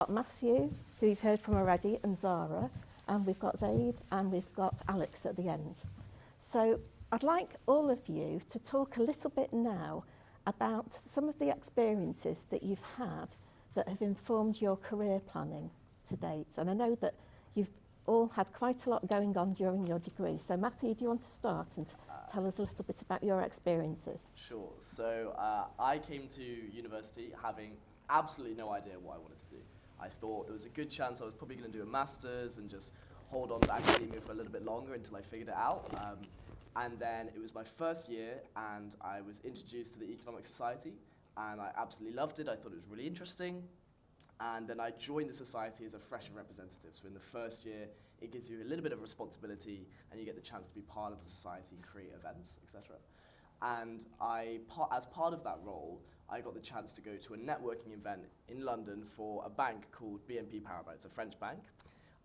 Matthew, who you've heard from already, and Zara, and we've got Zaid, and we've got Alex at the end. So I'd like all of you to talk a little bit now about some of the experiences that you've had that have informed your career planning to date. And I know that you've all had quite a lot going on during your degree. So Matthew, do you want to start and tell us a little bit about your experiences? Sure. So I came to university having absolutely no idea what I wanted to do. I thought there was a good chance I was probably going to do a master's and just hold on to academia for a little bit longer until I figured it out. And then it was my first year, and I was introduced to the Economic Society, and I absolutely loved it. I thought it was really interesting. And then I joined the society as a freshman representative. So in the first year, it gives you a little bit of responsibility, and you get the chance to be part of the society and create events, etc. And as part of that role, I got the chance to go to a networking event in London for a bank called BNP Paribas. It's a French bank.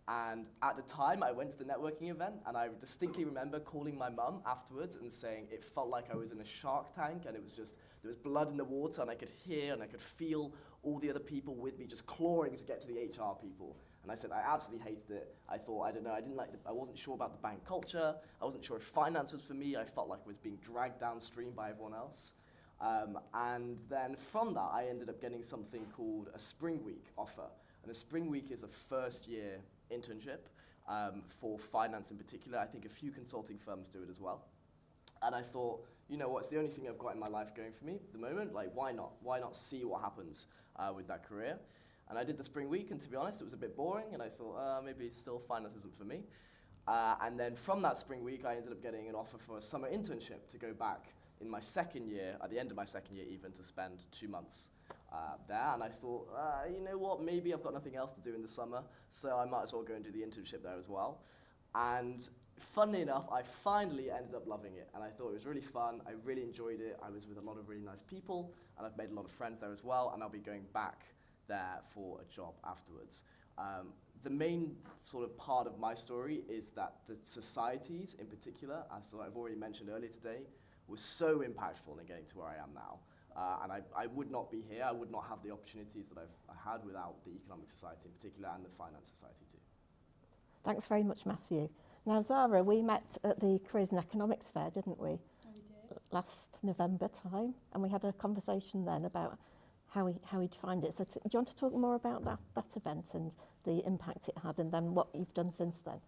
And at the time, I went to the networking event, and I distinctly remember calling my mum afterwards and saying it felt like I was in a Shark Tank, and it was just, there was blood in the water, and I could hear and I could feel all the other people with me just clawing to get to the HR people. And I said I absolutely hated it. I thought, I don't know, I wasn't sure about the bank culture. I wasn't sure if finance was for me. I felt like I was being dragged downstream by everyone else. And then from that, I ended up getting something called a Spring Week offer. And a Spring Week is a first year internship for finance in particular. I think a few consulting firms do it as well. And I thought, you know what, it's the only thing I've got in my life going for me at the moment. Like, why not? Why not see what happens with that career? And I did the Spring Week, and to be honest, it was a bit boring, and I thought, maybe still finance isn't for me. And then from that Spring Week, I ended up getting an offer for a summer internship to go back in my second year, at the end of my second year even, to spend 2 months there. And I thought, you know what, maybe I've got nothing else to do in the summer, so I might as well go and do the internship there as well. And funnily enough, I finally ended up loving it, and I thought it was really fun. I really enjoyed it. I was with a lot of really nice people, and I've made a lot of friends there as well, and I'll be going back there for a job afterwards. The main sort of part of my story is that the societies in particular, as I've already mentioned earlier today, was so impactful in getting to where I am now. And I would not be here, I would not have the opportunities that I had without the Economic Society in particular, and the Finance Society too. Thanks very much, Matthew. Now, Zara, we met at the Careers and Economics Fair, didn't we? Oh, we did. Last November time, and we had a conversation then about how we'd find it. So do you want to talk more about that event and the impact it had, and then what you've done since then?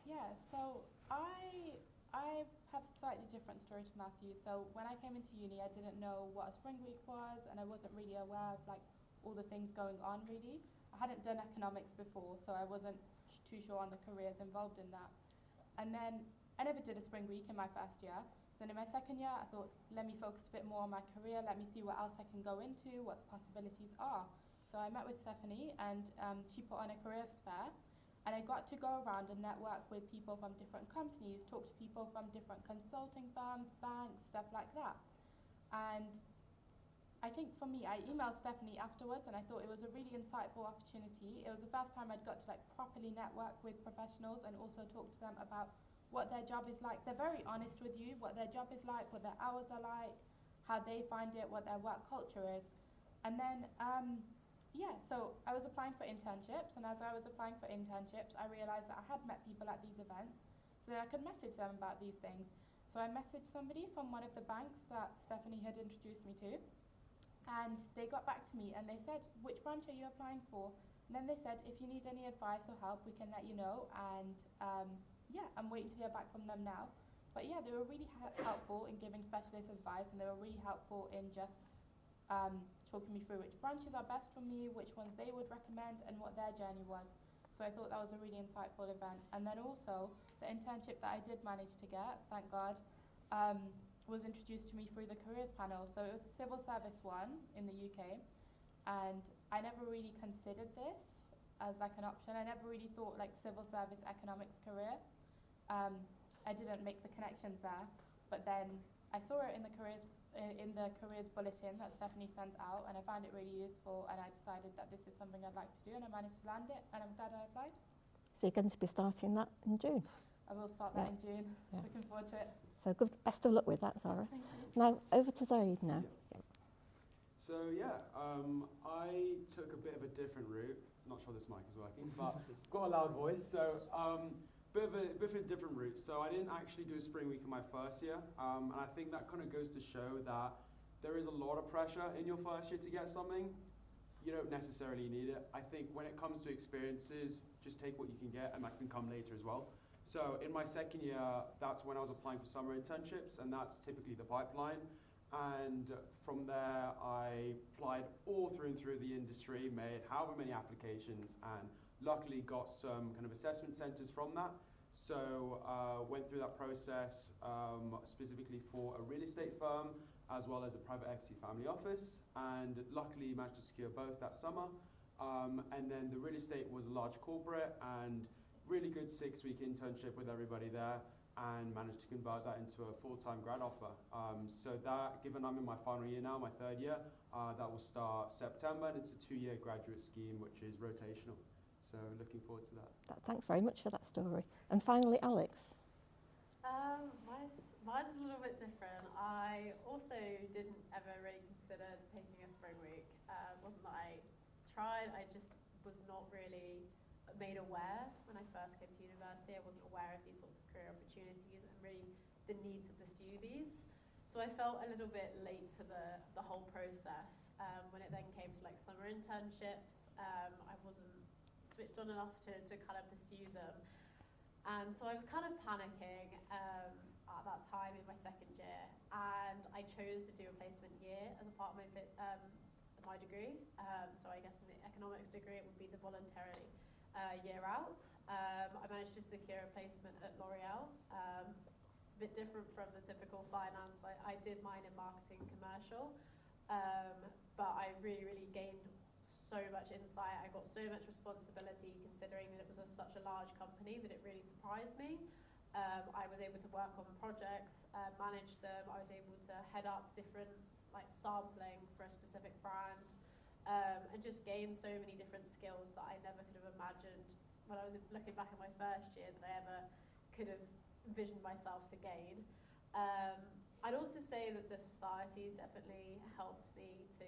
Yeah, so I have a slightly different story to Matthew. So when I came into uni, I didn't know what a Spring Week was, and I wasn't really aware of like all the things going on really. I hadn't done economics before, so I wasn't too sure on the careers involved in that. And then I never did a Spring Week in my first year. Then in my second year, I thought, let me focus a bit more on my career, let me see what else I can go into, what the possibilities are. So I met with Stephanie, and she put on a careers fair, and I got to go around and network with people from different companies, talk to people from different consulting firms, banks, stuff like that. And I think for me, I emailed Stephanie afterwards, and I thought it was a really insightful opportunity. It was the first time I'd got to like properly network with professionals and also talk to them about what their job is like. They're very honest with you, what their job is like, what their hours are like, how they find it, what their work culture is. And then, so I was applying for internships, and as I was applying for internships, I realized that I had met people at these events, so that I could message them about these things. So I messaged somebody from one of the banks that Stephanie had introduced me to, and they got back to me and they said, which branch are you applying for? And then they said, if you need any advice or help, we can let you know. And I'm waiting to hear back from them now. But yeah, they were really helpful in giving specialist advice, and they were really helpful in just talking me through which branches are best for me, which ones they would recommend, and what their journey was. So I thought that was a really insightful event. And then also, the internship that I did manage to get, thank God, was introduced to me through the careers panel. So it was Civil Service 1 in the UK, and I never really considered this as like an option. I never really thought like civil service economics career. I didn't make the connections there, but then I saw it in the careers bulletin that Stephanie sends out, and I found it really useful, and I decided that this is something I'd like to do, and I managed to land it, and I'm glad I applied. So you're going to be starting that in June? I will start that in June. Yeah. Looking forward to it. So best of luck with that, Zara. Thank you. Now over to Zaid now. So I took a bit of a different route. Not sure this mic is working, but got a loud voice, so bit of a different route. So I didn't actually do a spring week in my first year, and I think that kind of goes to show that there is a lot of pressure in your first year to get something. You don't necessarily need it. I think when it comes to experiences, just take what you can get, and that can come later as well. So in my second year, that's when I was applying for summer internships, and that's typically the pipeline. And from there, I applied all through and through the industry, made however many applications, and luckily got some kind of assessment centers from that. So went through that process specifically for a real estate firm, as well as a private equity family office, and luckily managed to secure both that summer. And then the real estate was a large corporate, and really good 6-week internship with everybody there, and managed to convert that into a full-time grad offer. So that, given I'm in my final year now, my third year, that will start September, and it's a 2-year graduate scheme, which is rotational. So looking forward to that. Thanks very much for that story. And finally, Alex. Mine's a little bit different. I also didn't ever really consider taking a spring week. Wasn't that I tried, I just was not really made aware when I first came to university. I wasn't aware of these sorts of career opportunities and really the need to pursue these. So I felt a little bit late to the whole process. When it then came to like summer internships, I wasn't switched on enough to kind of pursue them. And so I was kind of panicking at that time in my second year, and I chose to do a placement year as a part of my degree. So I guess in the economics degree it would be the voluntary year out. I managed to secure a placement at L'Oreal. It's a bit different from the typical finance. I did mine in marketing commercial, but I really gained so much insight. I got so much responsibility, considering that it was such a large company, that it really surprised me. I was able to work on projects, manage them. I was able to head up different like sampling for a specific brand, and just gain so many different skills that I never could have imagined when I was looking back at my first year that I ever could have envisioned myself to gain. I'd also say that the society's definitely helped me to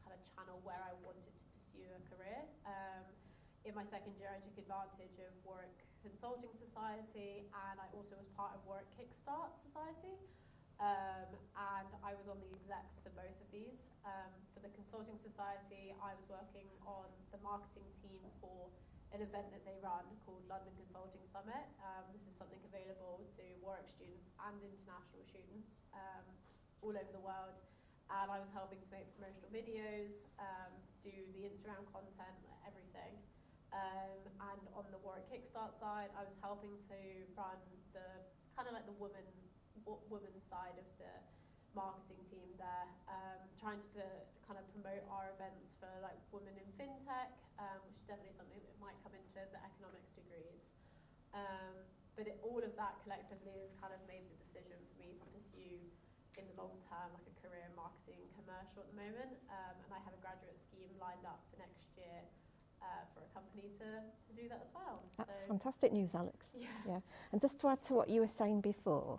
kind of channel where I wanted to pursue a career. In my second year, I took advantage of Warwick Consulting Society, and I also was part of Warwick Kickstart Society. And I was on the execs for both of these. For the Consulting Society, I was working on the marketing team for an event that they run called London Consulting Summit. This is something available to Warwick students and international students all over the world. And I was helping to make promotional videos, do the Instagram content, everything. And on the Warwick Kickstart side, I was helping to run the kind of like the women's side of the marketing team there, trying to kind of promote our events for like women in fintech, which is definitely something that might come into the economics degrees. But all of that collectively has kind of made the decision for me to pursue in the long term like a career in marketing and commercial at the moment, and I have a graduate scheme lined up for next year for a company to do that as well. That's fantastic news, Alex. Yeah. And just to add to what you were saying before,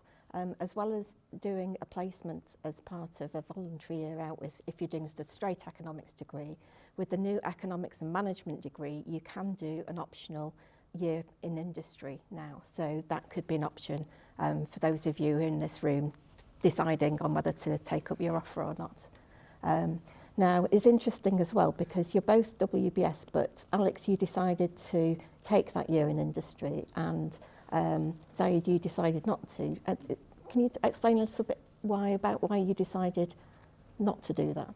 as well as doing a placement as part of a voluntary year out, if you're doing just a straight economics degree, with the new economics and management degree, you can do an optional year in industry now. So that could be an option for those of you in this room deciding on whether to take up your offer or not. Now, it's interesting as well because you're both WBS, but Alex, you decided to take that year in industry, and Zaid, you decided not to. Can you explain a little bit why you decided not to do that?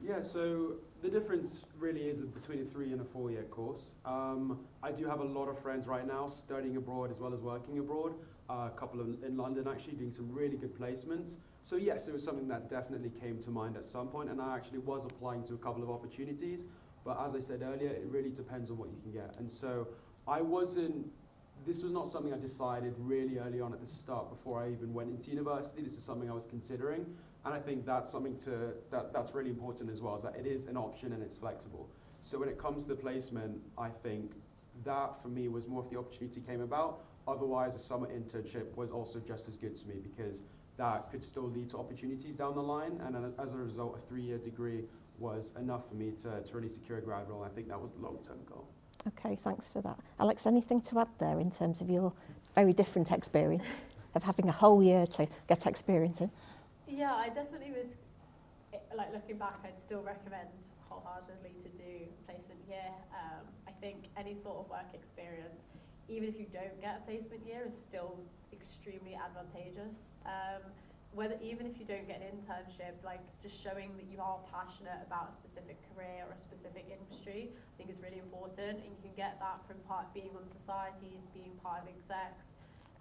Yeah, so the difference really is between a 3 and a 4-year course. I do have a lot of friends right now studying abroad as well as working abroad. A couple in London actually doing some really good placements. So yes, it was something that definitely came to mind at some point, and I actually was applying to a couple of opportunities. But as I said earlier, it really depends on what you can get. And so this was not something I decided really early on at the start before I even went into university. This is something I was considering. And I think that's something that's really important as well, is that it is an option and it's flexible. So when it comes to the placement, I think that for me was more if the opportunity came about. Otherwise, a summer internship was also just as good to me because that could still lead to opportunities down the line. And as a result, a 3-year degree was enough for me to really secure a grad role. I think that was the long-term goal. Okay, thanks for that. Alex, anything to add there in terms of your very different experience of having a whole year to get experience in? Yeah, I definitely would, like looking back, I'd still recommend wholeheartedly to do placement year. I think any sort of work experience, even if you don't get a placement year, is still extremely advantageous. Even if you don't get an internship, like just showing that you are passionate about a specific career or a specific industry, I think is really important. And you can get that from being on societies, being part of execs,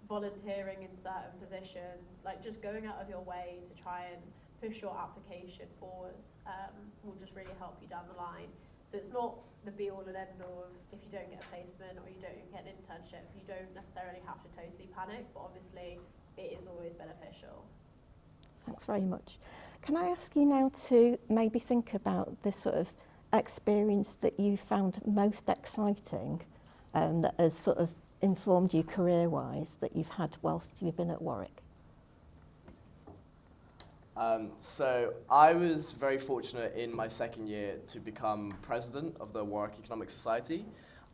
volunteering in certain positions, like just going out of your way to try and push your application forwards will just really help you down the line. So it's not the be all and end all of if you don't get a placement or you don't get an internship, you don't necessarily have to totally panic, but obviously it is always beneficial. Thanks very much. Can I ask you now to maybe think about the sort of experience that you found most exciting, that has sort of informed you career-wise, that you've had whilst you've been at Warwick? So I was very fortunate in my second year to become president of the Warwick Economic Society,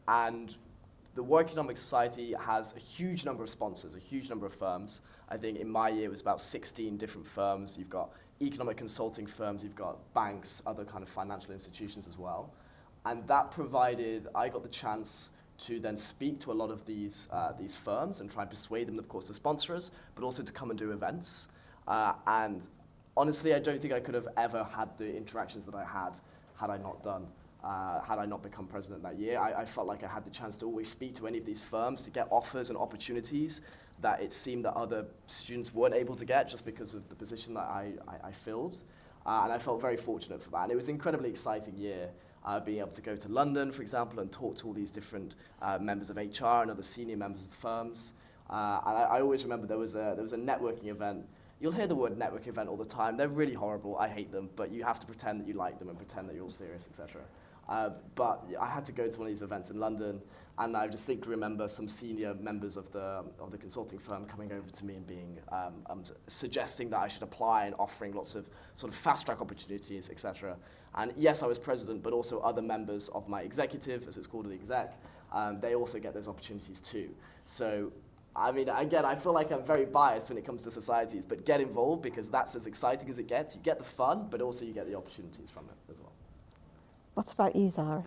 and the Warwick Economic Society has a huge number of sponsors, a huge number of firms. I think in my year it was about 16 different firms. You've got economic consulting firms, you've got banks, other kind of financial institutions as well. And that provided, I got the chance to then speak to a lot of these firms and try and persuade them, of course, to sponsor us, but also to come and do events. And honestly, I don't think I could have ever had the interactions that I had I not done. Had I not become president that year. I felt like I had the chance to always speak to any of these firms to get offers and opportunities that it seemed that other students weren't able to get just because of the position that I filled. And I felt very fortunate for that. And it was an incredibly exciting year, being able to go to London, for example, and talk to all these different members of HR and other senior members of the firms. And I always remember there was a networking event. You'll hear the word networking event all the time. They're really horrible. I hate them. But you have to pretend that you like them and pretend that you're all serious, etc. But I had to go to one of these events in London, and I distinctly remember some senior members of the consulting firm coming over to me and being suggesting that I should apply and offering lots of sort of fast-track opportunities, etc. And yes, I was president, but also other members of my executive, as it's called, the exec, they also get those opportunities too. So, I mean, again, I feel like I'm very biased when it comes to societies, but get involved because that's as exciting as it gets. You get the fun, but also you get the opportunities from it as well. What about you, Zara?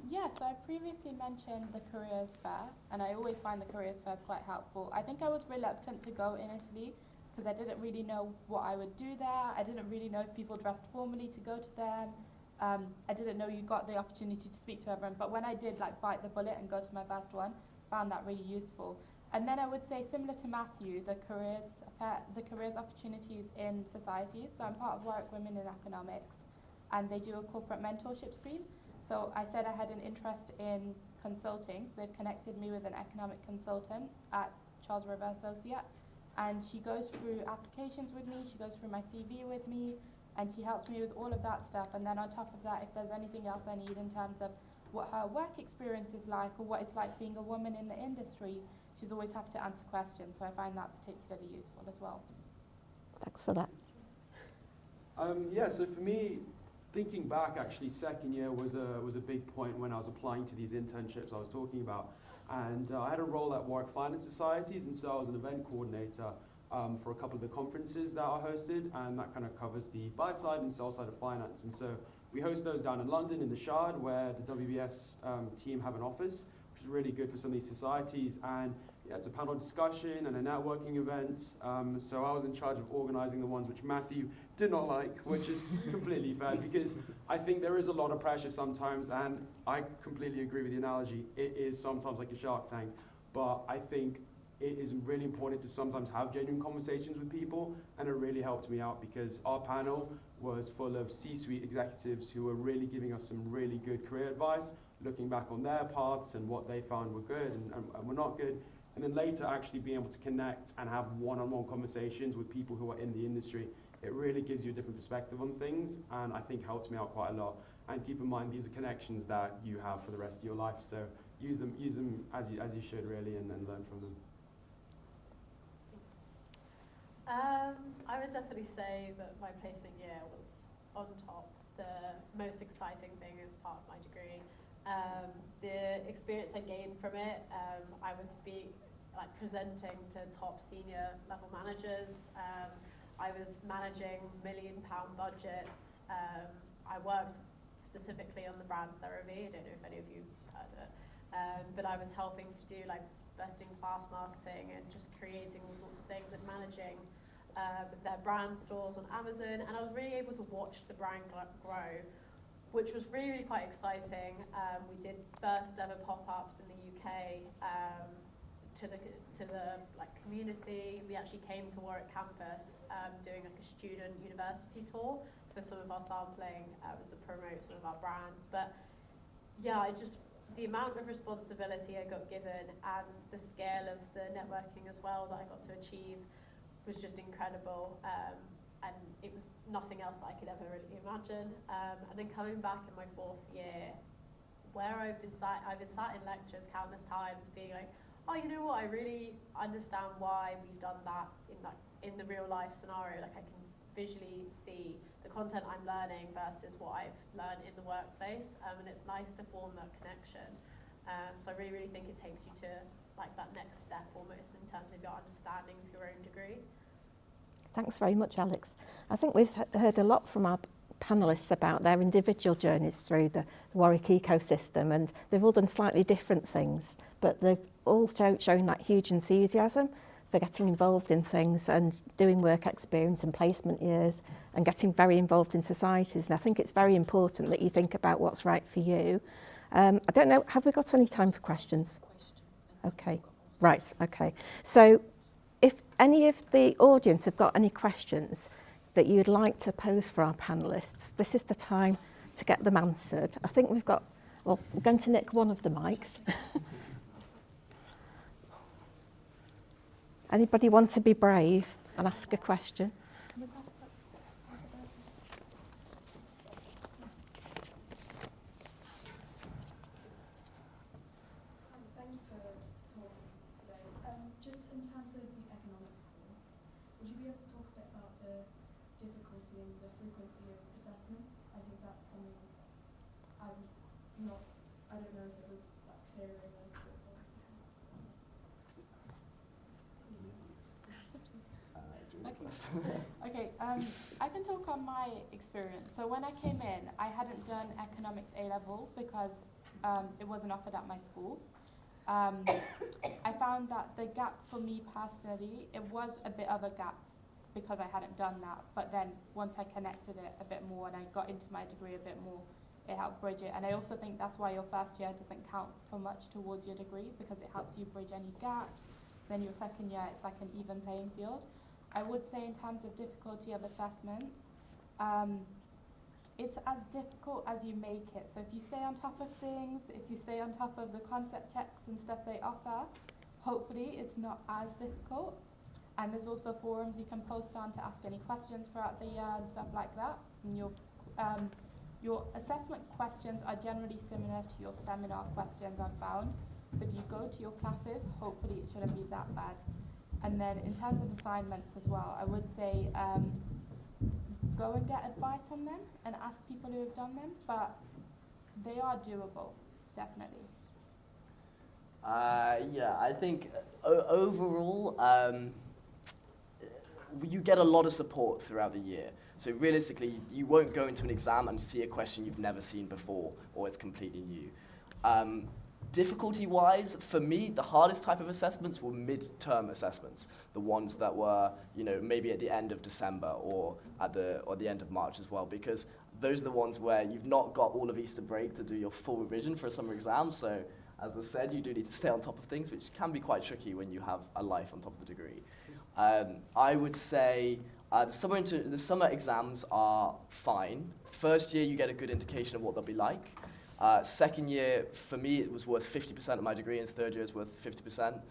Yeah, so I previously mentioned the careers fair, and I always find the careers fairs quite helpful. I think I was reluctant to go initially because I didn't really know what I would do there. I didn't really know if people dressed formally to go to them. I didn't know you got the opportunity to speak to everyone, but when I did like bite the bullet and go to my first one, found that really useful. And then I would say, similar to Matthew, the careers opportunities in societies. So I'm part of Warwick Women in Economics, and they do a corporate mentorship scheme. So I said I had an interest in consulting, so they've connected me with an economic consultant at Charles River Associate, and she goes through applications with me, she goes through my CV with me, and she helps me with all of that stuff. And then on top of that, if there's anything else I need in terms of what her work experience is like or what it's like being a woman in the industry, she's always happy to answer questions, so I find that particularly useful as well. Thanks for that. Yeah, so for me, thinking back, actually, second year was a big point when I was applying to these internships I was talking about. And I had a role at Warwick Finance Societies, and so I was an event coordinator for a couple of the conferences that are hosted, and that kind of covers the buy side and sell side of finance. And so we host those down in London, in the Shard, where the WBS team have an office, which is really good for some of these societies. And yeah, it's a panel discussion and a networking event. So I was in charge of organising the ones which Matthew did not like, which is completely fair, because I think there is a lot of pressure sometimes, and I completely agree with the analogy. It is sometimes like a Shark Tank, but I think it is really important to sometimes have genuine conversations with people, and it really helped me out because our panel was full of C-suite executives who were really giving us some really good career advice, looking back on their paths and what they found were good and were not good. And then later actually being able to connect and have one-on-one conversations with people who are in the industry. It really gives you a different perspective on things, and I think helped me out quite a lot. And keep in mind, these are connections that you have for the rest of your life, so use them as you should really, and learn from them. I would definitely say that my placement year was on top the most exciting thing as part of my degree. The experience I gained from it, I was presenting to top senior level managers. I was managing £1 million budgets. I worked specifically on the brand CeraVe. I don't know if any of you heard it, but I was helping to do like best-in-class marketing and just creating all sorts of things and managing their brand stores on Amazon. And I was really able to watch the brand grow, which was really, really quite exciting. We did first ever pop-ups in the UK to the community. We actually came to Warwick campus doing like a student university tour for some of our sampling to promote some of our brands. But yeah, the amount of responsibility I got given and the scale of the networking as well that I got to achieve was just incredible. And it was nothing else that I could ever really imagine. And then coming back in my 4th year, where I've been sat in lectures countless times being like, oh, you know what, I really understand why we've done that in the real life scenario. Like I can visually see the content I'm learning versus what I've learned in the workplace. And it's nice to form that connection. So I really, really think it takes you to like that next step almost in terms of your understanding of your own degree. Thanks very much, Alex. I think we've heard a lot from our panellists about their individual journeys through the Warwick ecosystem, and they've all done slightly different things, but they've all shown that huge enthusiasm for getting involved in things and doing work experience and placement years and getting very involved in societies. And I think it's very important that you think about what's right for you. I don't know, have we got any time for questions? Okay, right, okay. So if any of the audience have got any questions that you'd like to pose for our panellists, this is the time to get them answered. I think we've got, well, we're going to nick one of the mics. Anybody want to be brave and ask a question? Thank you for talking today. Just in terms of the economics course, would you be able to talk a bit about the difficulty and the frequency of assessments? I think that's something I don't know if it was that clear in the report. Okay, I can talk on my experience. So when I came in, I hadn't done economics A-level because it wasn't offered at my school. I found that the gap for me personally, it was a bit of a gap because I hadn't done that. But then once I connected it a bit more and I got into my degree a bit more, it helped bridge it. And I also think that's why your first year doesn't count for much towards your degree, because it helps you bridge any gaps. Then your second year, it's like an even playing field. I would say in terms of difficulty of assessments, it's as difficult as you make it. So if you stay on top of things, if you stay on top of the concept checks and stuff they offer, hopefully it's not as difficult. And there's also forums you can post on to ask any questions throughout the year and stuff like that. And your assessment questions are generally similar to your seminar questions, I've found. So if you go to your classes, hopefully it shouldn't be that bad. And then in terms of assignments as well, I would say go and get advice on them and ask people who have done them, but they are doable, definitely. Yeah, I think overall, you get a lot of support throughout the year. So realistically, you won't go into an exam and see a question you've never seen before, or it's completely new. Difficulty-wise, for me, the hardest type of assessments were mid-term assessments, the ones that were, maybe at the end of December or at the end of March as well, because those are the ones where you've not got all of Easter break to do your full revision for a summer exam. So, as was said, you do need to stay on top of things, which can be quite tricky when you have a life on top of the degree. I would say the summer exams are fine. First year, you get a good indication of what they'll be like. Second year, for me, it was worth 50% of my degree, and third year is worth 50%.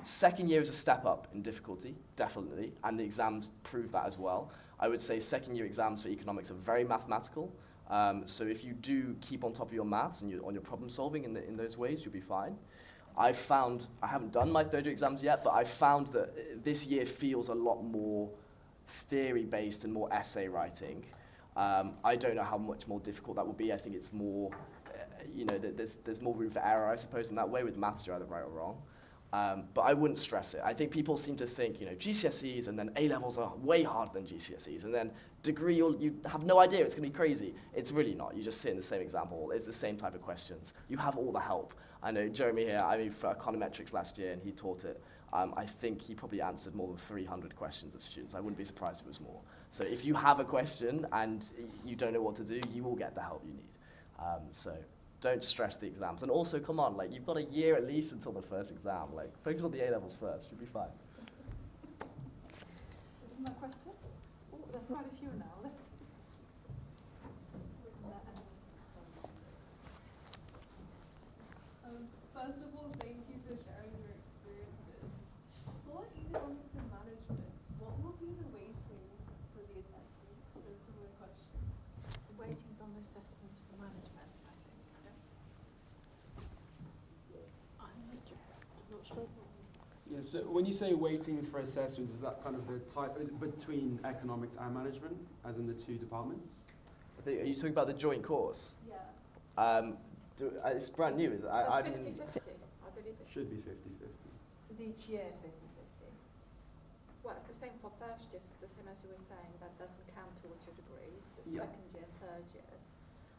Second year is a step up in difficulty, definitely, and the exams prove that as well. I would say second year exams for economics are very mathematical, so if you do keep on top of your maths and on your problem solving in those ways, you'll be fine. I haven't done my third year exams yet, but I found that this year feels a lot more theory-based and more essay writing. I don't know how much more difficult that would be. I think it's more, there's more room for error, I suppose, in that way with maths, you're either right or wrong. But I wouldn't stress it. I think people seem to think, GCSEs and then A-levels are way harder than GCSEs, and then degree, you have no idea, it's going to be crazy. It's really not. You just sit in the same exam hall. It's the same type of questions. You have all the help. I know Jeremy here, I moved for econometrics last year, and he taught it. I think he probably answered more than 300 questions of students. I wouldn't be surprised if it was more. So if you have a question and you don't know what to do, you will get the help you need. So don't stress the exams. And also, come on, you've got a year at least until the first exam. Focus on the A-levels first. You'll be fine. Is my question? Oh, there's quite a few now. First of all, thank you for sharing your experiences. For economics and management, what will be the weightings for the assessment? So similar question. So weightings on the assessments for management, I think. I'm not sure. Yeah, so when you say weightings for assessment, is that kind of the type, is it between economics and management, as in the two departments? Are you talking about the joint course? Yeah. It's brand new. So it's 50-50, I believe it Should be 50-50. is each year 50-50. Well, it's the same for first years, it's the same as you were saying, that doesn't count towards your degrees, the Yeah. second year, third years.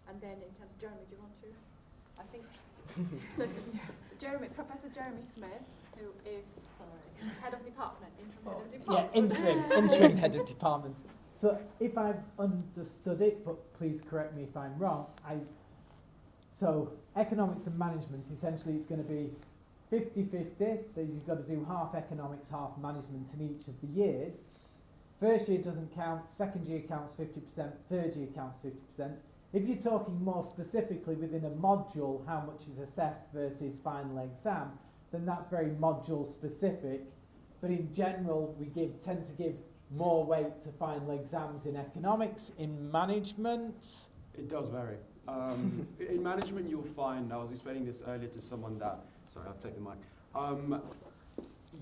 And then in terms of Jeremy, do you want to? I think Professor Jeremy Smith, who is head of department, interim head of department. Yeah, interim head of department. So if I've understood it, but please correct me if I'm wrong, so economics and management, essentially it's going to be 50-50, that you've got to do half economics, half management in each of the years. First year doesn't count, second year counts 50%, third year counts 50%. If you're talking more specifically within a module, how much is assessed versus final exam, then that's very module specific. But in general, we tend to give more weight to final exams in economics. In management, It does vary. In management, you'll find, I was explaining this earlier to someone that, sorry, I'll take the mic.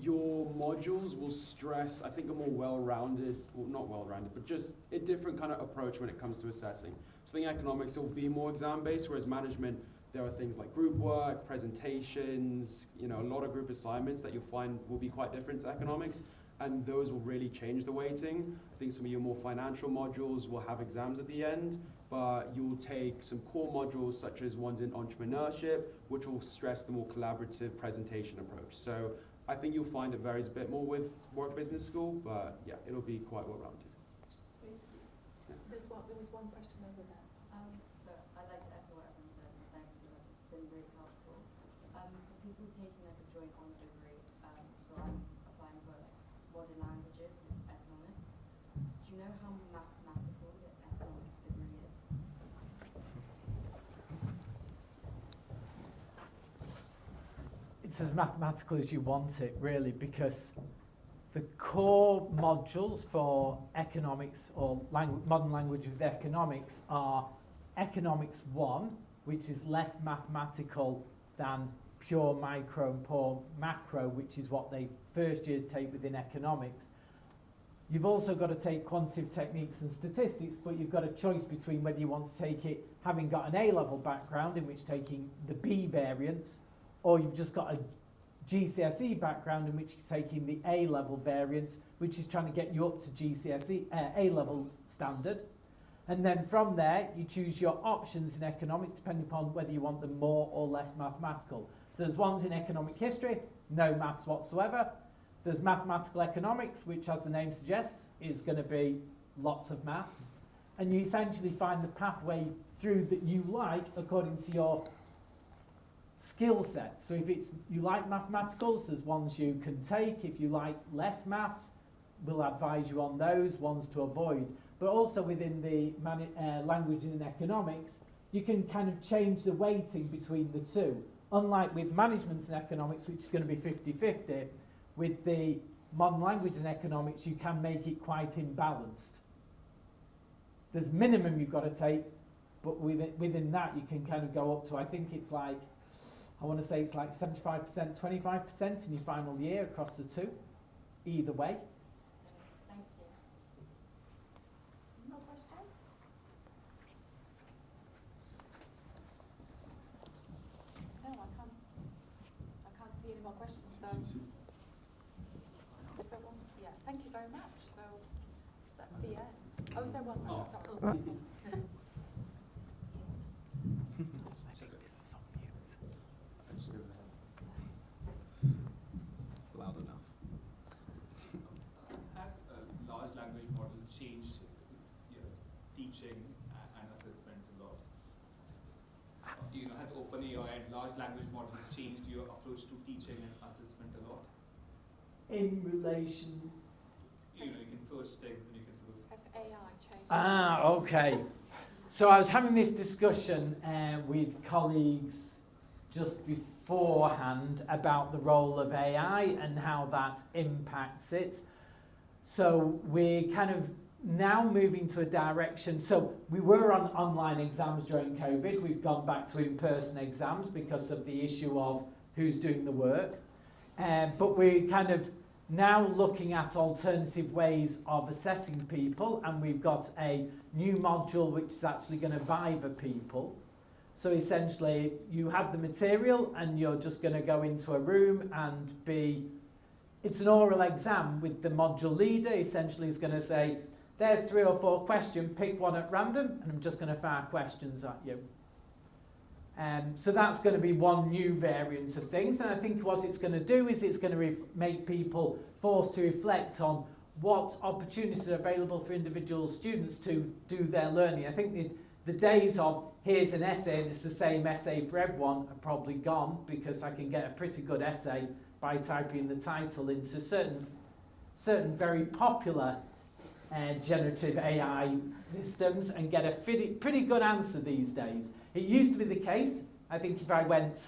Your modules will stress, I think, a more well-rounded, well, not well-rounded, but just a different kind of approach when it comes to assessing. So I think economics will be more exam-based, whereas management, there are things like group work, presentations, a lot of group assignments that you'll find will be quite different to economics, and those will really change the weighting. I think some of your more financial modules will have exams at the end, but you'll take some core modules such as ones in entrepreneurship, which will stress the more collaborative presentation approach. So I think you'll find it varies a bit more with Warwick Business School, but yeah, it'll be quite well-rounded. There was one question over there. So I'd like to echo what everyone said, and thank you, it's been really helpful. For people taking a joint honour degree, so I'm applying for modern languages and economics, do you know how mathematical the economics degree is? it's as mathematical as you want it, really, because the core modules for economics or modern language with economics are Economics 1, which is less mathematical than pure micro and pure macro, which is what they first years take within economics. You've also got to take quantitative techniques and statistics, but you've got a choice between whether you want to take it having got an A-level background, in which taking the B variants, or you've just got a GCSE background in which you're taking the A-level variants, which is trying to get you up to GCSE A-level standard. And then from there, you choose your options in economics depending upon whether you want them more or less mathematical. So there's ones in economic history, no maths whatsoever. There's mathematical economics, which, as the name suggests, is going to be lots of maths. And you essentially find the pathway through that you like according to your skill set. So if you like mathematicals, there's ones you can take. If you like less maths, we'll advise you on those ones to avoid. But also within the languages and economics, you can kind of change the weighting between the two. Unlike with management and economics, which is going to be 50-50, with the modern language and economics, you can make it quite imbalanced. There's minimum you've got to take, but within that you can kind of go up to, I think it's like, I want to say it's like 75%, 25% in your final year across the two, either way. Thank you. No question? more questions. So, is there one? Yeah, thank you very much. So, that's the end. Oh, is there one more? Sorry. Loud enough. Has large language models changed teaching and assessments a lot? Has OpenAI and large language models changed your approach to teaching and assessment a lot? In relation. You can search things and you can sort of. Has AI changed? Ah, okay. So I was having this discussion with colleagues just beforehand about the role of AI and how that impacts it. So we're kind of now moving to a direction. So we were on online exams during COVID. We've gone back to in-person exams because of the issue of who's doing the work. But we're kind of now looking at alternative ways of assessing people, and we've got a new module which is actually going to viva people. So essentially you have the material and you're just going to go into a room and it's an oral exam with the module leader. Essentially is going to say, there's 3 or 4 questions, pick one at random, and I'm just going to fire questions at you. So that's going to be one new variant of things, and I think what it's going to do is it's going to make people forced to reflect on what opportunities are available for individual students to do their learning. I think the days of here's an essay and it's the same essay for everyone are probably gone, because I can get a pretty good essay by typing the title into certain very popular generative AI systems and get a pretty good answer these days. It used to be the case, I think if I went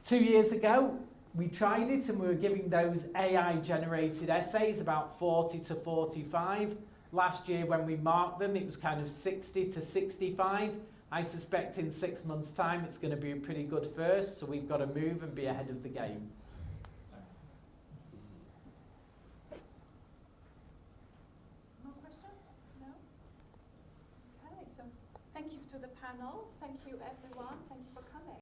2 years ago, we tried it and we were giving those AI generated essays about 40 to 45. Last year when we marked them, it was kind of 60 to 65. I suspect in 6 months' time it's going to be a pretty good first, so we've got to move and be ahead of the game. More questions? No? Okay, so thank you to the panel. Thank you everyone. Thank you for coming.